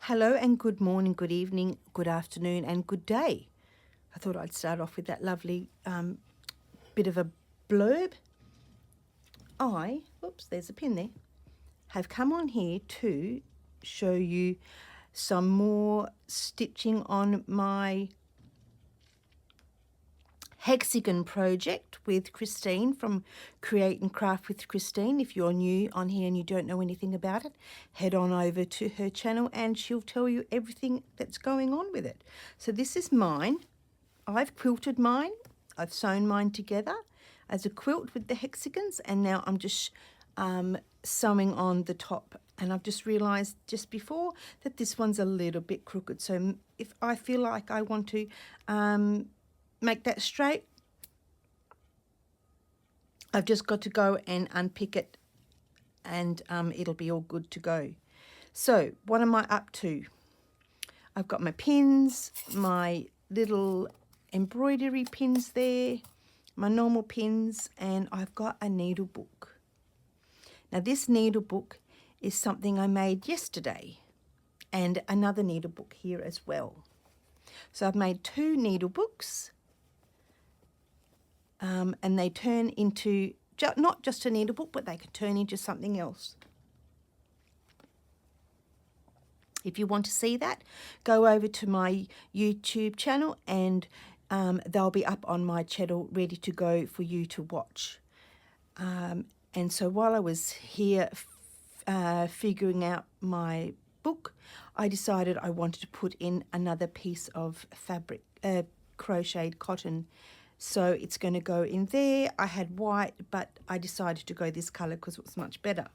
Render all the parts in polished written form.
Hello and good morning, good evening, good afternoon and good day. I thought I'd start off with that lovely bit of a blurb. Oops, there's a pin there, have come on here to show you some more stitching on my Hexagon project with Christine from Create and Craft with Christine. If you're new on here and you don't know anything about it, head on over to her channel and she'll tell you everything that's going on with it. So this is mine. I've quilted mine. I've sewn mine together as a quilt with the hexagons, and now I'm just sewing on the top. And I've just realised just before that this one's a little bit crooked. So if I feel like I want to make that straight, I've just got to go and unpick it and it'll be all good to go. So what am I up to? I've got my pins, my little embroidery pins there, my normal pins, and I've got a needle book. Now this needle book is something I made yesterday, and another needle book here as well. So I've made two needle books. And they turn into not just a needle book, but they can turn into something else. If you want to see that, go over to my YouTube channel and they'll be up on my channel ready to go for you to watch. And so while I was here figuring out my book, I decided I wanted to put in another piece of fabric, crocheted cotton. So it's going to go in there. I had white, but I decided to go this colour because it was much better.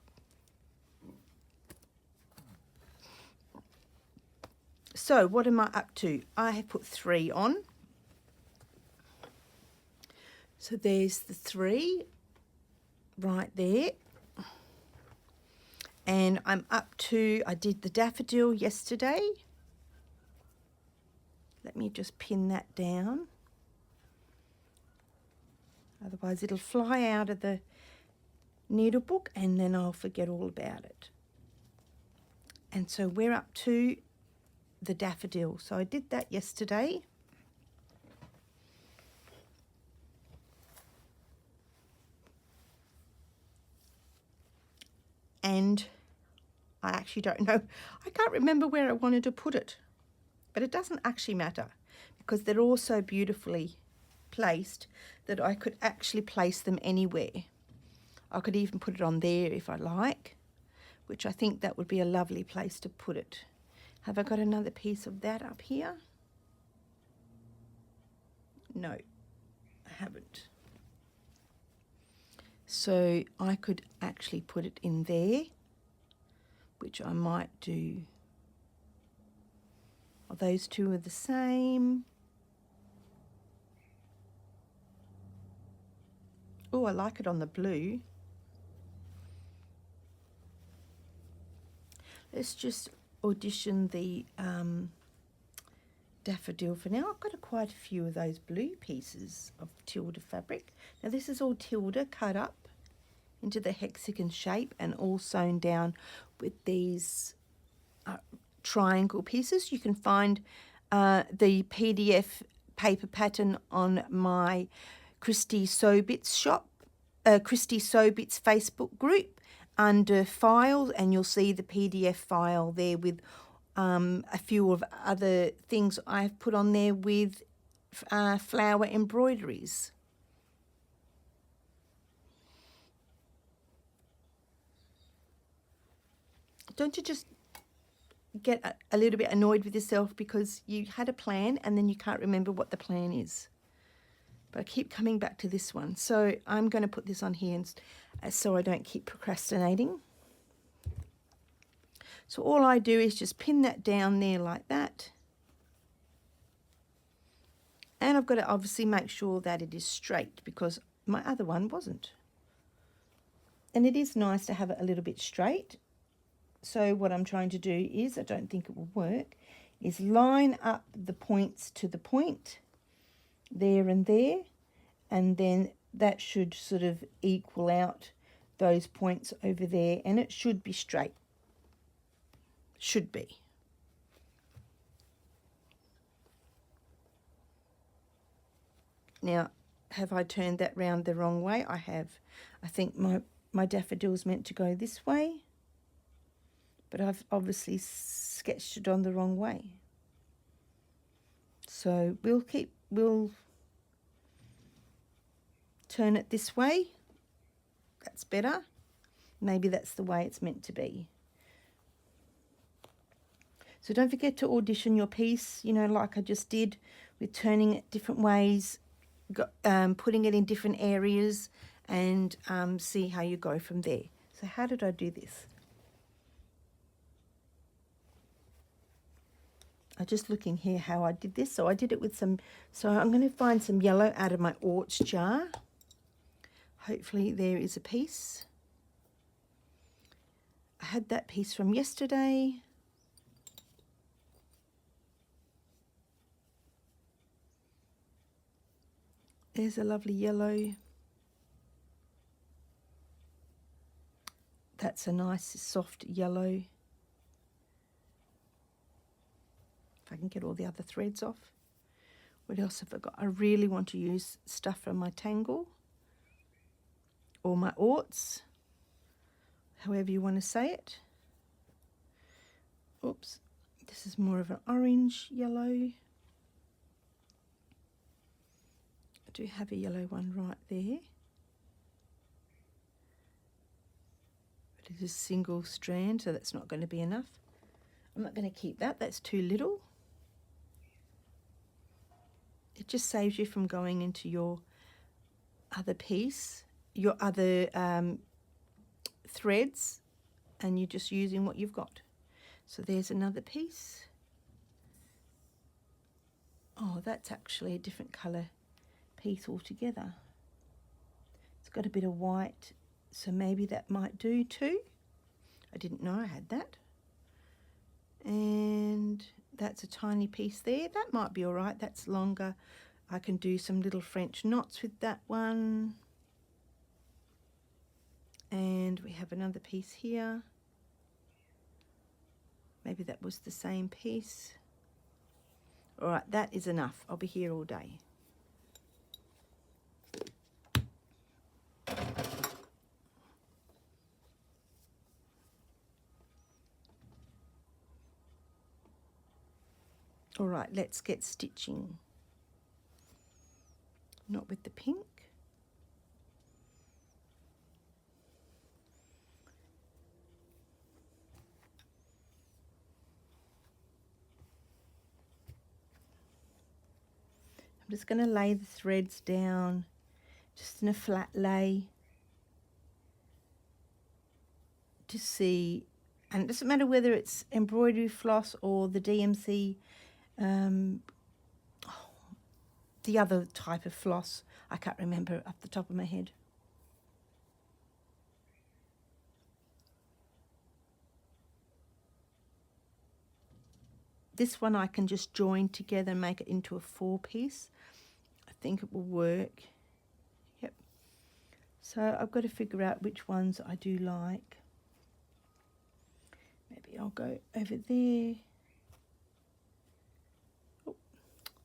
So what am I up to? I have put 3 on. So there's the 3 right there. And I'm up to, I did the daffodil yesterday. Let me just pin that down. Otherwise it'll fly out of the needle book and then I'll forget all about it. And so we're up to the daffodil. So I did that yesterday. And I actually don't know. I can't remember where I wanted to put it. But it doesn't actually matter because they're all so beautifully placed that I could actually place them anywhere. I could even put it on there if I like, which I think that would be a lovely place to put it. Have I got another piece of that up here? No, I haven't. So I could actually put it in there, which I might do. Oh, those two are the same. Oh, I like it on the blue. Let's just audition the daffodil for now. I've got quite a few of those blue pieces of Tilda fabric. Now this is all Tilda cut up into the hexagon shape and all sewn down with these triangle pieces. You can find the PDF paper pattern on my Kristy Sewbits shop, Kristy Sewbits Facebook group under files, and you'll see the PDF file there with a few of other things I've put on there with flower embroideries. Don't you just get a little bit annoyed with yourself because you had a plan and then you can't remember what the plan is? But I keep coming back to this one. So I'm going to put this on here so I don't keep procrastinating. So all I do is just pin that down there like that. And I've got to obviously make sure that it is straight because my other one wasn't. And it is nice to have it a little bit straight. So what I'm trying to do is, I don't think it will work, is line up the points to the point there and there, and then that should sort of equal out those points over there, and it should be straight. Should be. Now, have I turned that round the wrong way? I have. I think my daffodil's meant to go this way, but I've obviously sketched it on the wrong way. So we'll turn it this way. That's better. Maybe that's the way it's meant to be. So don't forget to audition your piece, you know, like I just did with turning it different ways, putting it in different areas, and see how you go from there. So how did I do this? I'm just looking here how I did this. So I did it with some, so I'm going to find some yellow out of my orts jar. Hopefully there is a piece. I had that piece from yesterday. There's a lovely yellow. That's a nice soft yellow. If I can get all the other threads off. What else have I got? I really want to use stuff from my tangle or my orts, however you want to say it. Oops, this is more of an orange yellow. I do have a yellow one right there. But it is single strand, so that's not going to be enough. I'm not going to keep that, that's too little. It just saves you from going into your other piece, your other threads, and you're just using what you've got. So there's another piece. Oh, that's actually a different colour piece altogether. It's got a bit of white, so maybe that might do too. I didn't know I had that. And that's a tiny piece there. That might be all right. That's longer. I can do some little French knots with that one. And we have another piece here. Maybe that was the same piece. All right, that is enough. I'll be here all day. All right, let's get stitching. Not with the pink. I'm just going to lay the threads down just in a flat lay to see, and it doesn't matter whether it's embroidery floss or the DMC, the other type of floss. I can't remember off the top of my head. This one I can just join together and make it into a 4-piece. I think it will work. Yep. So I've got to figure out which ones I do like. Maybe I'll go over there. Oh,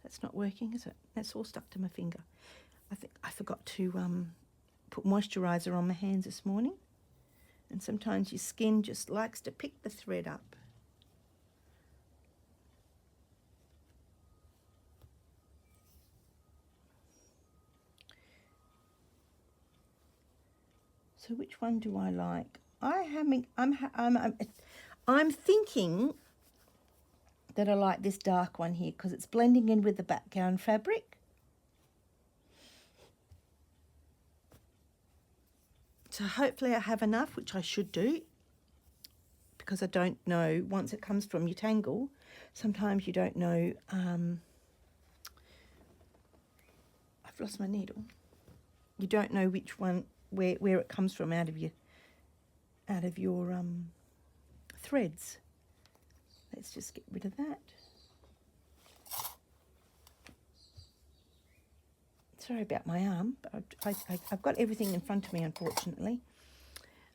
that's not working, is it? That's all stuck to my finger. I think I forgot to put moisturiser on my hands this morning. And sometimes your skin just likes to pick the thread up. So which one do I like? I'm thinking that I like this dark one here because it's blending in with the background fabric. So hopefully I have enough, which I should do, because I don't know, once it comes from your tangle, sometimes you don't know. I've lost my needle. You don't know which one, where it comes from out of your threads. Let's just get rid of that. Sorry about my arm, but I've got everything in front of me, unfortunately.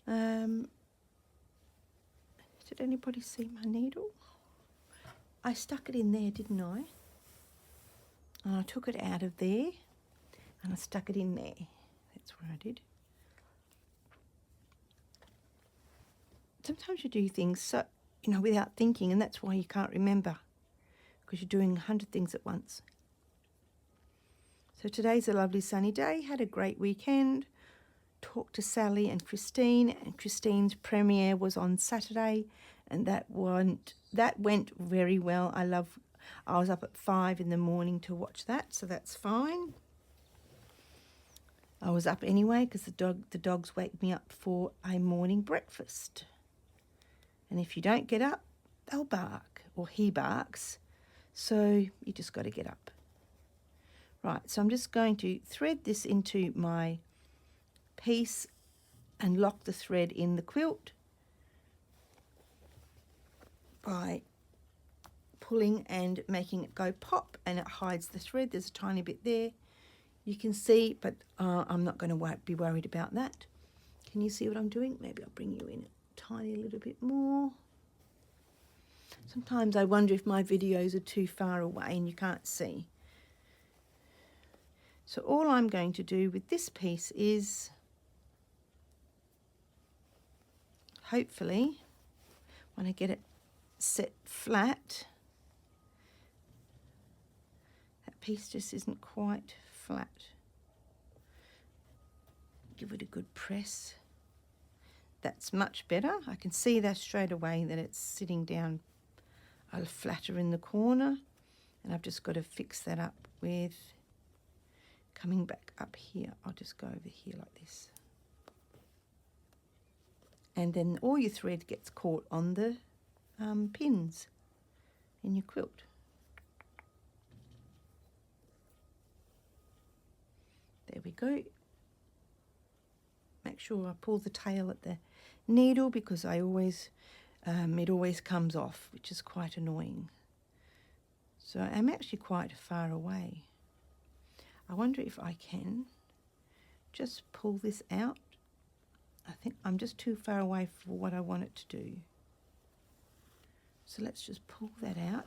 Did anybody see my needle? I stuck it in there, didn't I? And I took it out of there. and I stuck it in there. That's where I did. Sometimes you do things so, without thinking, and that's why you can't remember, because you're doing 100 things at once. So today's a lovely sunny day. Had a great weekend. Talked to Sally and Christine, and Christine's premiere was on Saturday, and that went very well. I was up at 5 in the morning to watch that, so that's fine. I was up anyway because the dogs wake me up for a morning breakfast. And if you don't get up, they'll bark, or he barks. So you just got to get up. Right, so I'm just going to thread this into my piece and lock the thread in the quilt by pulling and making it go pop, and it hides the thread. There's a tiny bit there. You can see, but I'm not going to be worried about that. Can you see what I'm doing? Maybe I'll bring you in a tiny little bit more. Sometimes I wonder if my videos are too far away and you can't see. So all I'm going to do with this piece is, hopefully, when I get it set flat, that piece just isn't quite flat. Give it a good press. That's much better. I can see that straight away that it's sitting down a little flatter in the corner, and I've just got to fix that up with coming back up here. I'll just go over here like this, and then all your thread gets caught on the pins in your quilt. There we go. Make sure I pull the tail at the needle, because it always comes off, which is quite annoying. So I'm actually quite far away. I wonder if I can just pull this out. I think I'm just too far away for what I want it to do. So let's just pull that out.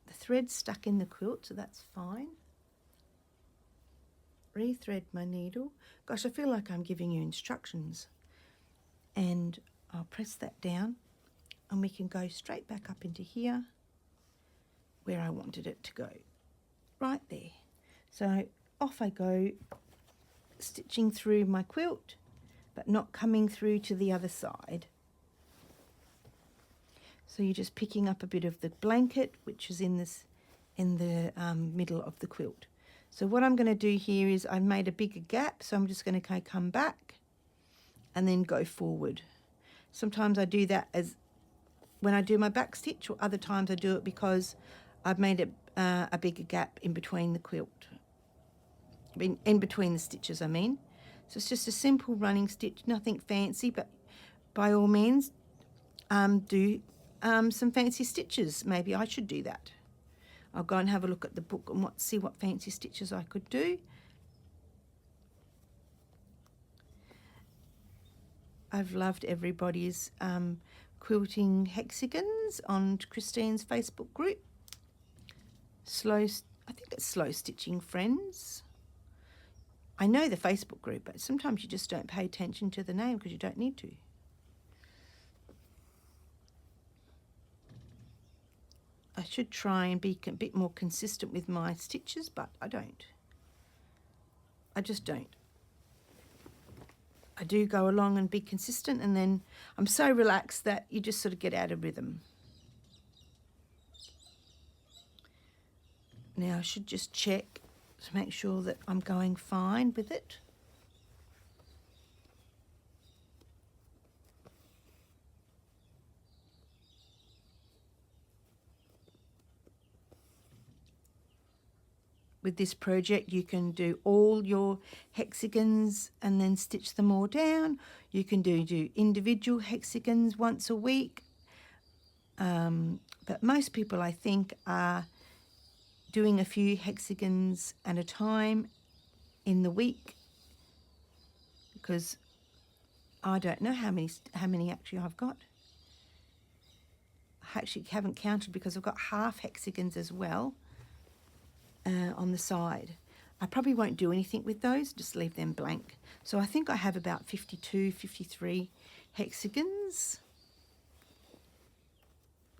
The thread's stuck in the quilt, so that's fine. Rethread my needle. Gosh, I feel like I'm giving you instructions. And I'll press that down, and we can go straight back up into here where I wanted it to go. Right there. So off I go, stitching through my quilt, but not coming through to the other side. So you're just picking up a bit of the blanket, which is in the middle of the quilt. So what I'm going to do here is I've made a bigger gap, so I'm just going to come back and then go forward. Sometimes I do that as when I do my back stitch, or other times I do it because I've made a bigger gap in between the quilt, in between the stitches, I mean. So it's just a simple running stitch, nothing fancy, but by all means do some fancy stitches. Maybe I should do that. I'll go and have a look at the book and see what fancy stitches I could do. I've loved everybody's quilting hexagons on Christine's Facebook group. I think it's Slow Stitching Friends. I know the Facebook group, but sometimes you just don't pay attention to the name because you don't need to. I should try and be a bit more consistent with my stitches, but I don't. I just don't. I do go along and be consistent, and then I'm so relaxed that you just sort of get out of rhythm. Now I should just check to make sure that I'm going fine with it. With this project, you can do all your hexagons and then stitch them all down. You can do individual hexagons once a week. But most people, I think, are doing a few hexagons at a time in the week, because I don't know how many actually I've got. I actually haven't counted because I've got half hexagons as well. On the side. I probably won't do anything with those, just leave them blank. So I think I have about 52, 53 hexagons.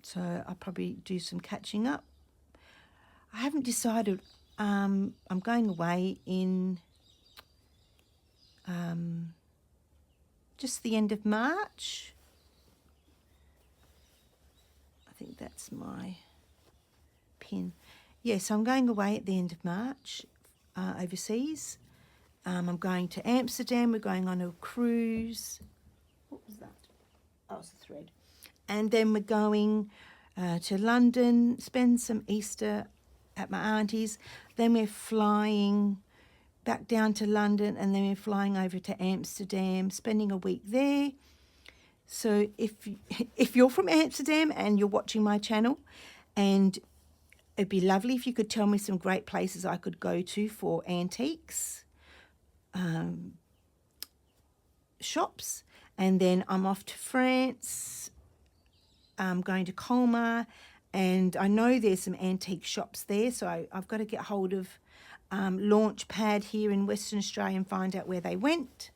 So I'll probably do some catching up. I haven't decided. I'm going away in just the end of March. I think that's my pin. Yes, I'm going away at the end of March overseas. I'm going to Amsterdam. We're going on a cruise. What was that? Oh, it's a thread. And then we're going to London, spend some Easter at my auntie's. Then we're flying back down to London, and then we're flying over to Amsterdam, spending a week there. So if you're from Amsterdam and you're watching my channel, and it'd be lovely if you could tell me some great places I could go to for antiques shops. And then I'm off to France. I'm going to Colmar, and I know there's some antique shops there, so I've got to get hold of Launchpad here in Western Australia and find out where they went.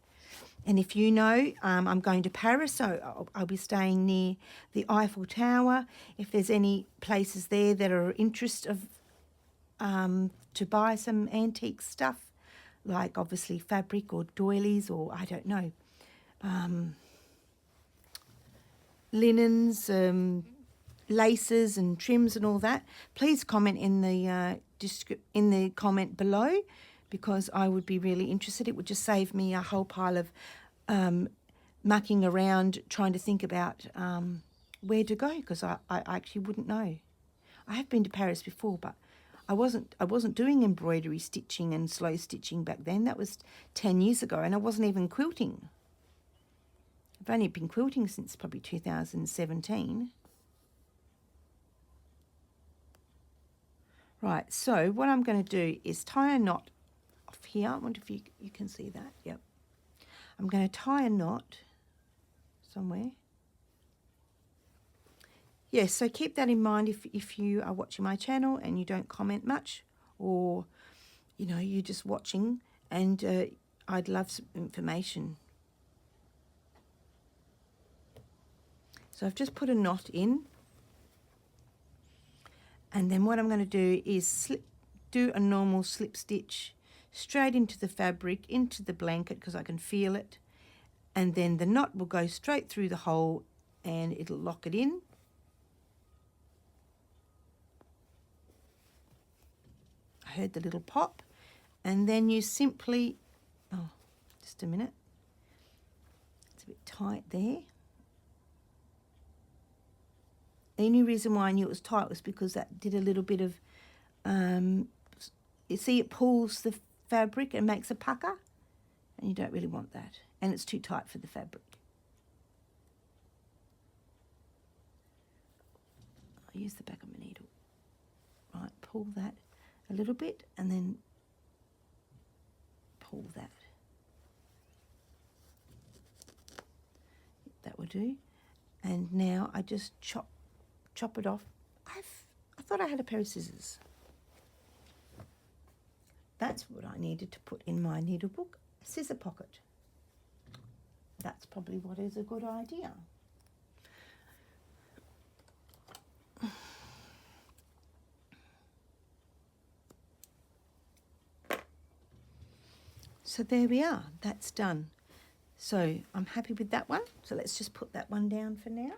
And if you know, I'm going to Paris, so I'll be staying near the Eiffel Tower. If there's any places there that are of interest of to buy some antique stuff, like obviously fabric or doilies, or I don't know, linens, laces and trims and all that, please comment in the comment below, because I would be really interested. It would just save me a whole pile of mucking around trying to think about where to go, because I actually wouldn't know. I have been to Paris before, but I wasn't doing embroidery stitching and slow stitching back then. That was 10 years ago, and I wasn't even quilting. I've only been quilting since probably 2017. Right, so what I'm going to do is tie a knot off here. I wonder if you can see that. Yep. I'm going to tie a knot somewhere. Yes, so keep that in mind if you are watching my channel and you don't comment much, or, you know, you're just watching, and I'd love some information. So I've just put a knot in, and then what I'm going to do is do a normal slip stitch straight into the fabric, into the blanket, because I can feel it, and then the knot will go straight through the hole and it'll lock it in. I heard the little pop, and then you simply, oh, just a minute, it's a bit tight there. The only reason why I knew it was tight was because that did a little bit of, you see it pulls the fabric and makes a pucker, and you don't really want that, and it's too tight for the fabric. I'll use the back of my needle. Right, pull that a little bit, and then pull that. That will do. And now I just chop it off. I thought I had a pair of scissors. That's what I needed to put in my needle book, a scissor pocket. That's probably what is a good idea. So there we are, that's done. So I'm happy with that one. So let's just put that one down for now.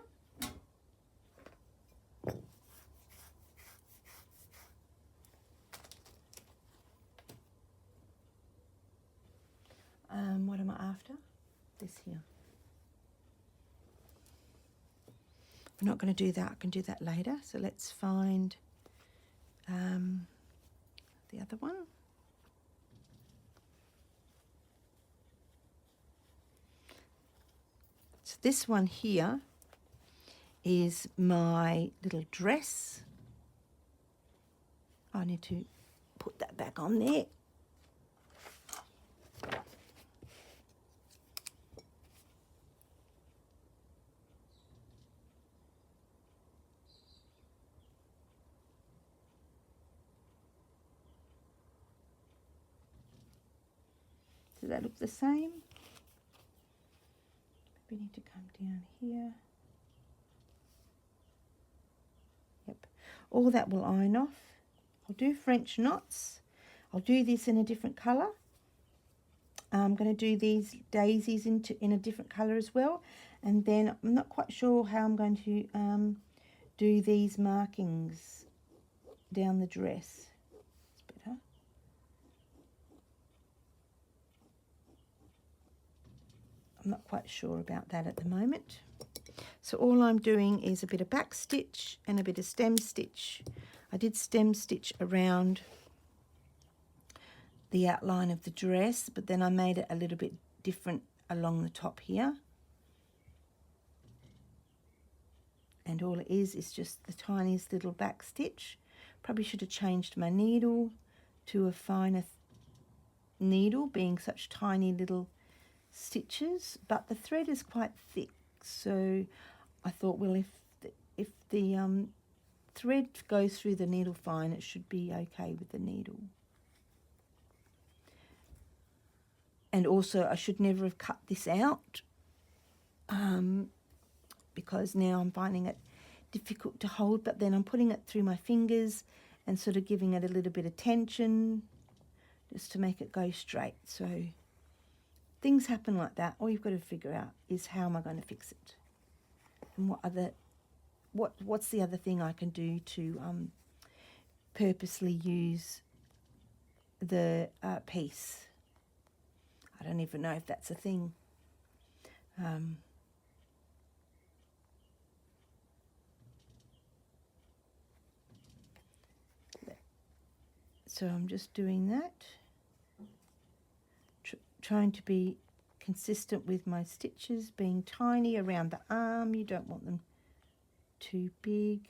What am I after? This here. I'm not going to do that. I can do that later. So let's find the other one. So this one here is my little dress. I need to put that back on there. Does that look the same? We need to come down here. Yep, all that will iron off. I'll do French knots. I'll do this in a different colour. I'm going to do these daisies in a different colour as well. And then I'm not quite sure how I'm going to do these markings down the dress. It's better. I'm not quite sure about that at the moment. So all I'm doing is a bit of back stitch and a bit of stem stitch. I did stem stitch around the outline of the dress, but then I made it a little bit different along the top here. And all it is just the tiniest little back stitch. Probably should have changed my needle to a finer needle, being such tiny little stitches, but the thread is quite thick, so I thought, well, if the thread goes through the needle fine, it should be okay with the needle. And also I should never have cut this out, because now I'm finding it difficult to hold, but then I'm putting it through my fingers and sort of giving it a little bit of tension just to make it go straight. So things happen like that. All you've got to figure out is how am I going to fix it, and what's the other thing I can do to purposely use the piece. I don't even know if that's a thing. So I'm just doing that, trying to be consistent with my stitches, being tiny around the arm. You don't want them too big.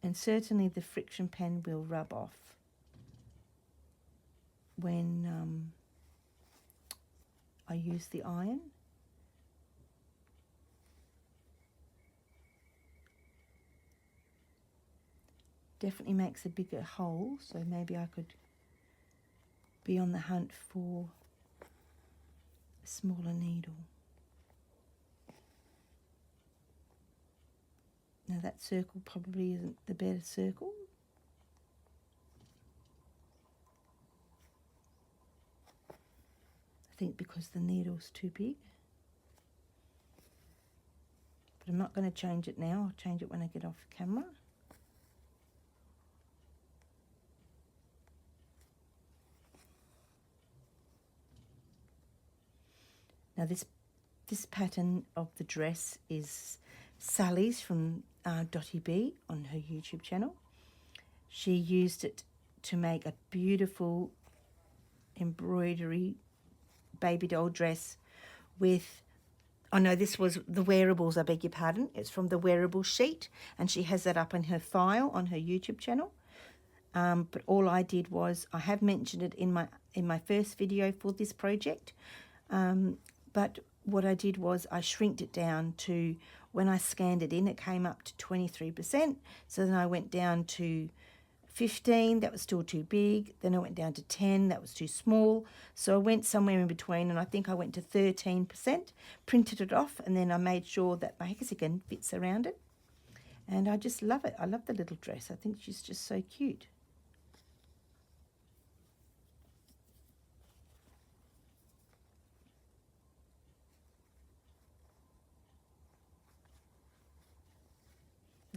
And certainly the friction pen will rub off when I use the iron. Definitely makes a bigger hole, so maybe I could be on the hunt for a smaller needle. Now that circle probably isn't the better circle. I think because the needle's too big. But I'm not going to change it now. I'll change it when I get off camera. Now this pattern of the dress is Sally's from Dottie B on her YouTube channel. She used it to make a beautiful embroidery baby doll dress with, oh no, this was the wearables, I beg your pardon. It's from the wearable sheet, and she has that up in her file on her YouTube channel. But all I did was, I have mentioned it in my first video for this project, but what I did was I shrinked it down to, when I scanned it in, it came up to 23%. So then I went down to 15, that was still too big. Then I went down to 10, that was too small. So I went somewhere in between, and I think I went to 13%, printed it off, and then I made sure that my hexagon fits around it. And I just love it. I love the little dress. I think she's just so cute.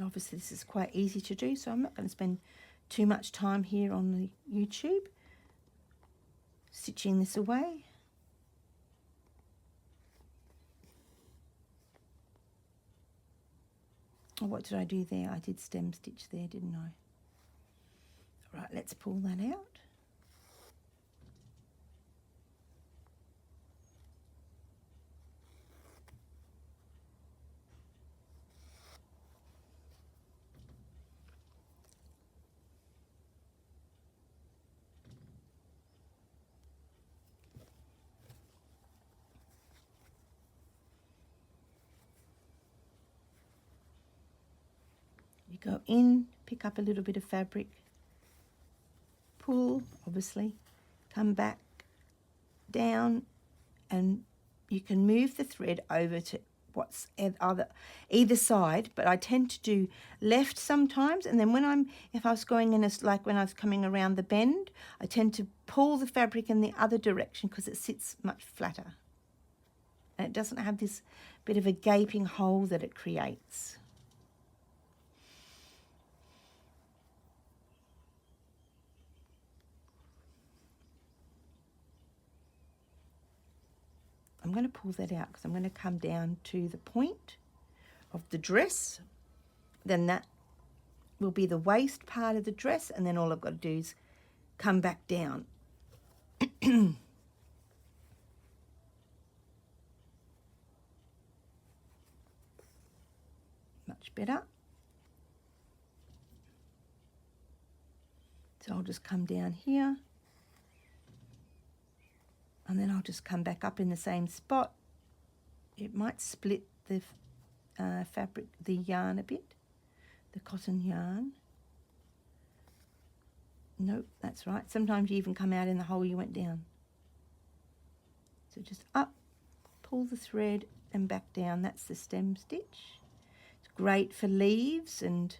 Obviously this is quite easy to do, so I'm not going to spend too much time here on the YouTube stitching this away. Oh, what did I do there? I did stem stitch there, didn't I? Right, let's pull that out. You go in, pick up a little bit of fabric, pull, obviously, come back down, and you can move the thread over to what's either side, but I tend to do left sometimes, and then if I was going in like when I was coming around the bend, I tend to pull the fabric in the other direction because it sits much flatter and it doesn't have this bit of a gaping hole that it creates. I'm going to pull that out because I'm going to come down to the point of the dress. Then that will be the waist part of the dress, and then all I've got to do is come back down. Much better. So I'll just come down here, and then I'll just come back up in the same spot. It might split the fabric, the yarn a bit, the cotton yarn. Nope, that's right. Sometimes you even come out in the hole you went down. So just up, pull the thread and back down. That's the stem stitch. It's great for leaves and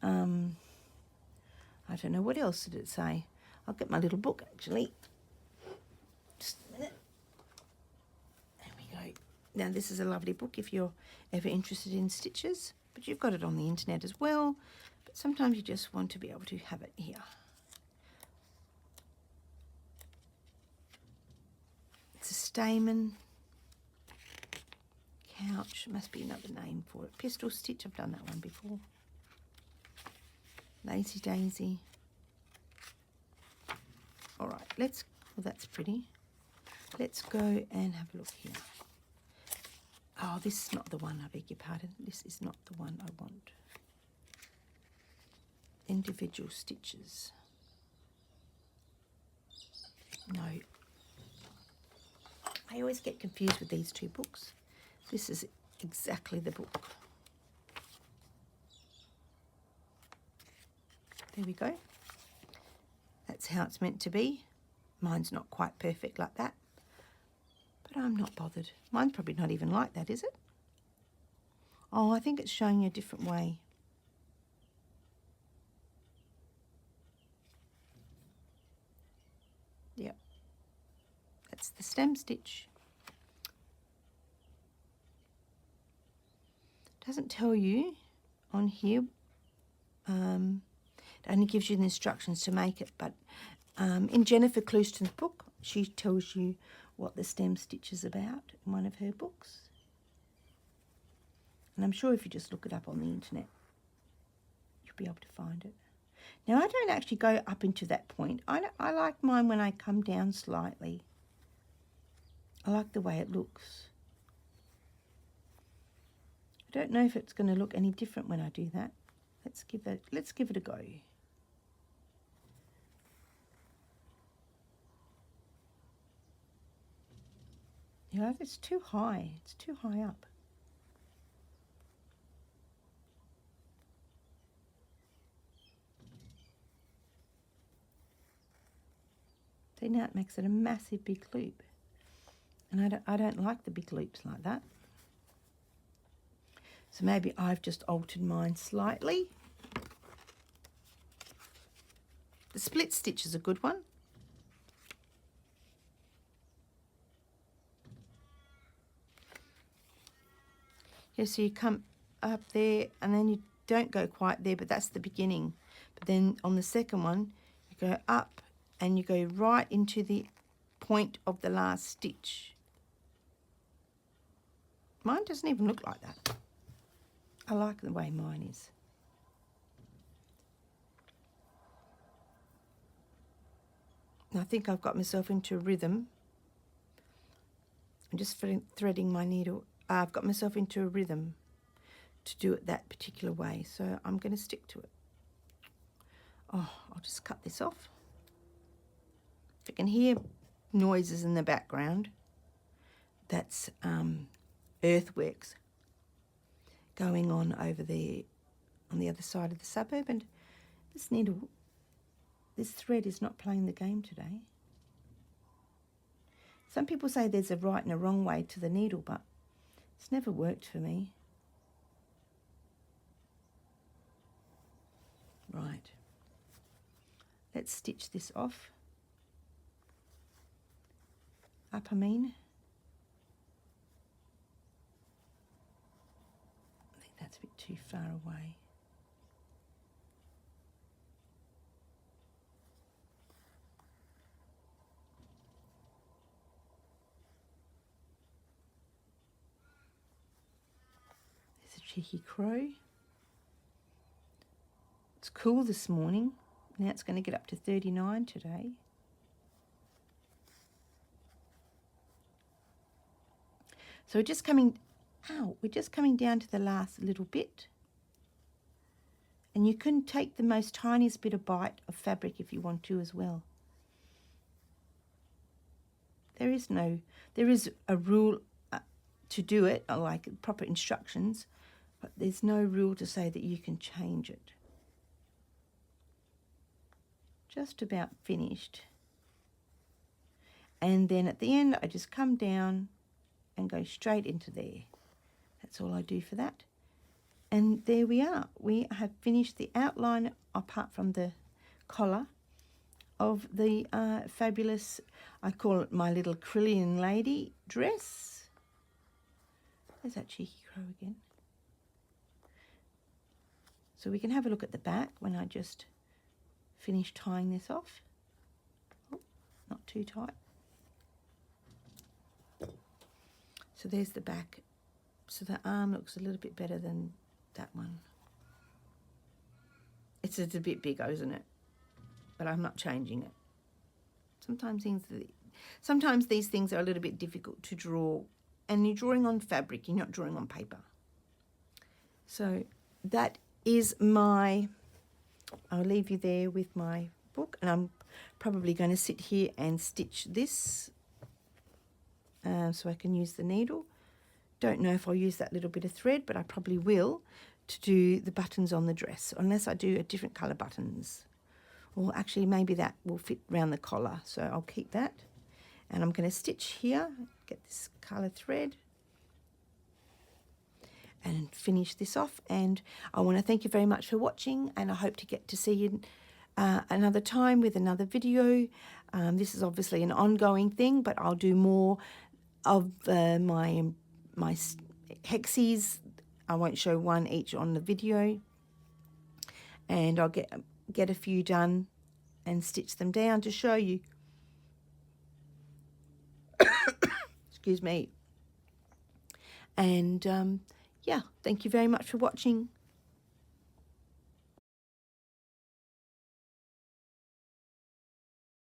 I don't know, what else did it say? I'll get my little book actually. Just a minute. There we go. Now this is a lovely book if you're ever interested in stitches, but you've got it on the internet as well. But sometimes you just want to be able to have it here. It's a stamen couch, must be another name for it. Pistol stitch, I've done that one before. Lazy daisy. All right, well, that's pretty. Let's go and have a look here. Oh, this is not the one, I beg your pardon. This is not the one I want. Individual stitches. No. I always get confused with these two books. This is exactly the book. There we go. That's how it's meant to be. Mine's not quite perfect like that, but I'm not bothered. Mine's probably not even like that, is it? Oh, I think it's showing you a different way. Yep. That's the stem stitch. Doesn't tell you on here. It only gives you the instructions to make it, but in Jennifer Clouston's book, she tells you what the stem stitch is about in one of her books. And I'm sure if you just look it up on the internet, you'll be able to find it. Now, I don't actually go up into that point. I like mine when I come down slightly. I like the way it looks. I don't know if it's going to look any different when I do that. Let's give it a go. Yeah, it's too high. It's too high up. See, now it makes it a massive big loop. And I don't like the big loops like that. So maybe I've just altered mine slightly. The split stitch is a good one. Yeah, so you come up there and then you don't go quite there, but that's the beginning. But then on the second one, you go up and you go right into the point of the last stitch. Mine doesn't even look like that. I like the way mine is. I think I've got myself into a rhythm. I'm just threading my needle. I've got myself into a rhythm to do it that particular way, so I'm going to stick to it. Oh, I'll just cut this off. If you can hear noises in the background, that's earthworks going on over there on the other side of the suburb, and this needle this thread is not playing the game today. Some people say there's a right and a wrong way to the needle, but it's never worked for me. Right. Let's stitch this off. Up, I mean. I think that's a bit too far away. There's a cheeky crow. It's cool this morning. Now it's going to get up to 39 today. So we're just coming down to the last little bit. And you can take the most tiniest bit of bite of fabric if you want to as well. There is a rule to do it, like proper instructions, but there's no rule to say that you can change it. Just about finished. And then at the end, I just come down and go straight into there. That's all I do for that. And there we are. We have finished the outline, apart from the collar, of the fabulous, I call it my little Crillian lady dress. There's that cheeky crow again. So we can have a look at the back when I just finish tying this off. Oh, not too tight. So there's the back. So the arm looks a little bit better than that one. It's a bit bigger, isn't it? But I'm not changing it. Sometimes these things are a little bit difficult to draw, and you're drawing on fabric, you're not drawing on paper. So that is I'll leave you there with my book, and I'm probably going to sit here and stitch this so I can use the needle. Don't know if I'll use that little bit of thread, but I probably will, to do the buttons on the dress, unless I do a different colour buttons. Or actually maybe that will fit around the collar, so I'll keep that. And I'm going to stitch here, get this colour thread, and finish this off. And I want to thank you very much for watching, and I hope to get to see you another time with another video. This is obviously an ongoing thing, but I'll do more of my hexies. I won't show one each on the video, and I'll get a few done and stitch them down to show you. Excuse me. And yeah, thank you very much for watching.